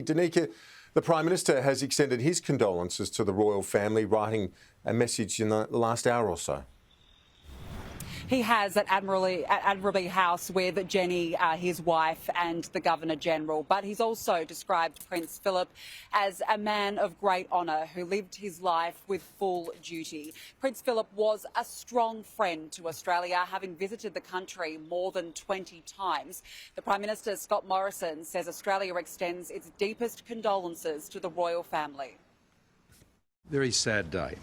Danica, the Prime Minister has extended his condolences to the royal family, writing a message in the last hour or so. He has at Admiralty House with Jenny, his wife, and the Governor-General. But he's also described Prince Philip as a man of great honour who lived his life with full duty. Prince Philip was a strong friend to Australia, having visited the country more than 20 times. The Prime Minister, Scott Morrison, says Australia extends its deepest condolences to the royal family. Very sad day,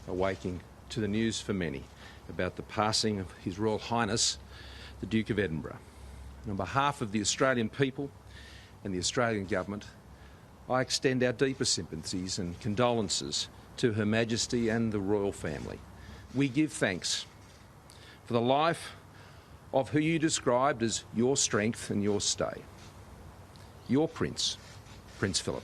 awaking to the news for many about the passing of His Royal Highness, the Duke of Edinburgh. And on behalf of the Australian people and the Australian Government, I extend our deepest sympathies and condolences to Her Majesty and the royal family. We give thanks for the life of who you described as your strength and your stay, your Prince, Prince Philip.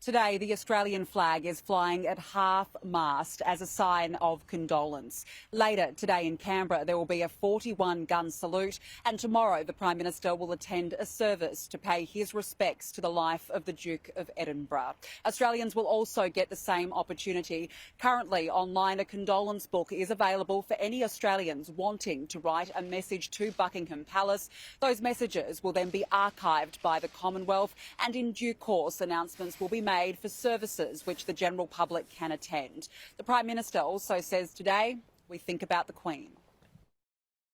Today, the Australian flag is flying at half-mast as a sign of condolence. Later today in Canberra, there will be a 41-gun salute, and tomorrow the Prime Minister will attend a service to pay his respects to the life of the Duke of Edinburgh. Australians will also get the same opportunity. Currently, online, a condolence book is available for any Australians wanting to write a message to Buckingham Palace. Those messages will then be archived by the Commonwealth, and in due course, announcements will be made for services which the general public can attend. The Prime Minister also says today we think about the Queen.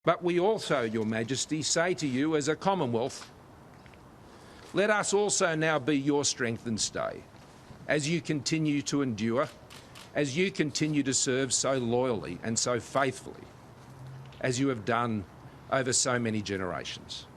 But we also, Your Majesty, say to you as a Commonwealth, let us also now be your strength and stay, as you continue to endure, as you continue to serve so loyally and so faithfully, as you have done over so many generations.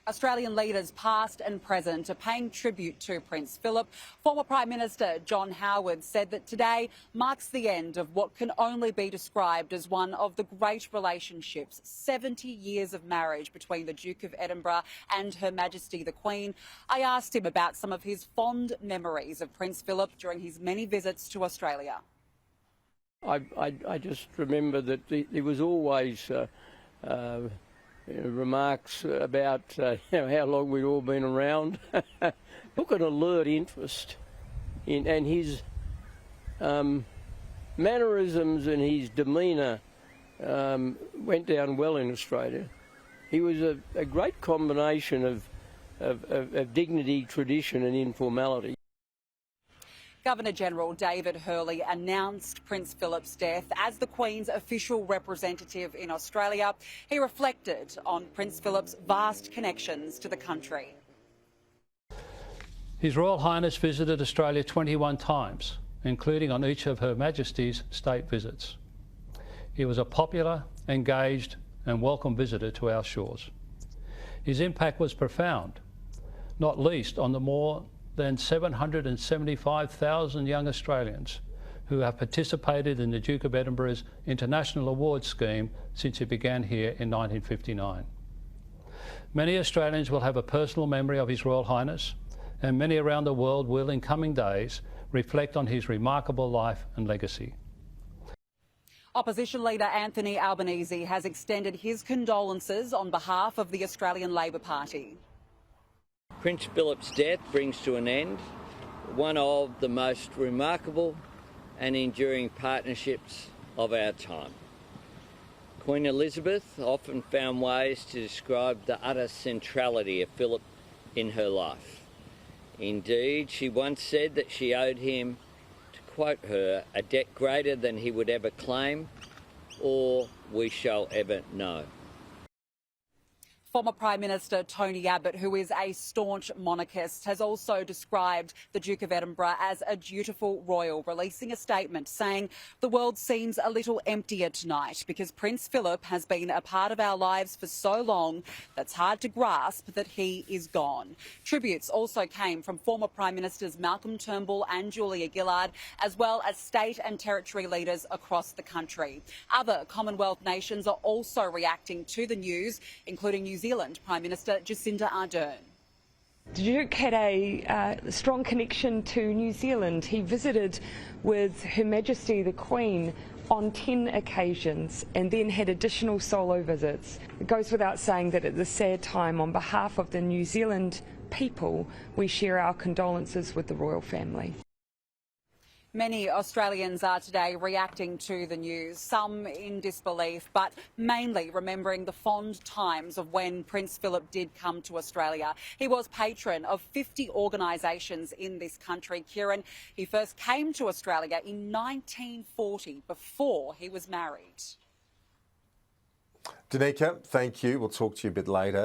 Australian leaders past and present are paying tribute to Prince Philip. Former Prime Minister John Howard said that today marks the end of what can only be described as one of the great relationships, 70 years of marriage between the Duke of Edinburgh and Her Majesty the Queen. I asked him about some of his fond memories of Prince Philip during his many visits to Australia. I just remember that there was always remarks about how long we'd all been around. Took an alert interest in, and his mannerisms and his demeanour went down well in Australia. He was a great combination of dignity, tradition and informality. Governor-General David Hurley announced Prince Philip's death as the Queen's official representative in Australia. He reflected on Prince Philip's vast connections to the country. His Royal Highness visited Australia 21 times, including on each of Her Majesty's state visits. He was a popular, engaged and welcome visitor to our shores. His impact was profound, not least on the more than 775,000 young Australians who have participated in the Duke of Edinburgh's International Awards scheme since it began here in 1959. Many Australians will have a personal memory of His Royal Highness, and many around the world will, in coming days, reflect on his remarkable life and legacy. Opposition Leader Anthony Albanese has extended his condolences on behalf of the Australian Labor Party. Prince Philip's death brings to an end one of the most remarkable and enduring partnerships of our time. Queen Elizabeth often found ways to describe the utter centrality of Philip in her life. Indeed, she once said that she owed him, to quote her, a debt greater than he would ever claim or we shall ever know. Former Prime Minister Tony Abbott, who is a staunch monarchist, has also described the Duke of Edinburgh as a dutiful royal, releasing a statement saying the world seems a little emptier tonight because Prince Philip has been a part of our lives for so long that's hard to grasp that he is gone. Tributes also came from former Prime Ministers Malcolm Turnbull and Julia Gillard, as well as state and territory leaders across the country. Other Commonwealth nations are also reacting to the news, including New Zealand Prime Minister Jacinda Ardern. The Duke had a strong connection to New Zealand. He visited with Her Majesty the Queen on 10 occasions and then had additional solo visits. It goes without saying that at this sad time, on behalf of the New Zealand people, we share our condolences with the royal family. Many Australians are today reacting to the news, some in disbelief, but mainly remembering the fond times of when Prince Philip did come to Australia. He was patron of 50 organisations in this country. Kieran, he first came to Australia in 1940, before he was married. Danica, thank you. We'll talk to you a bit later.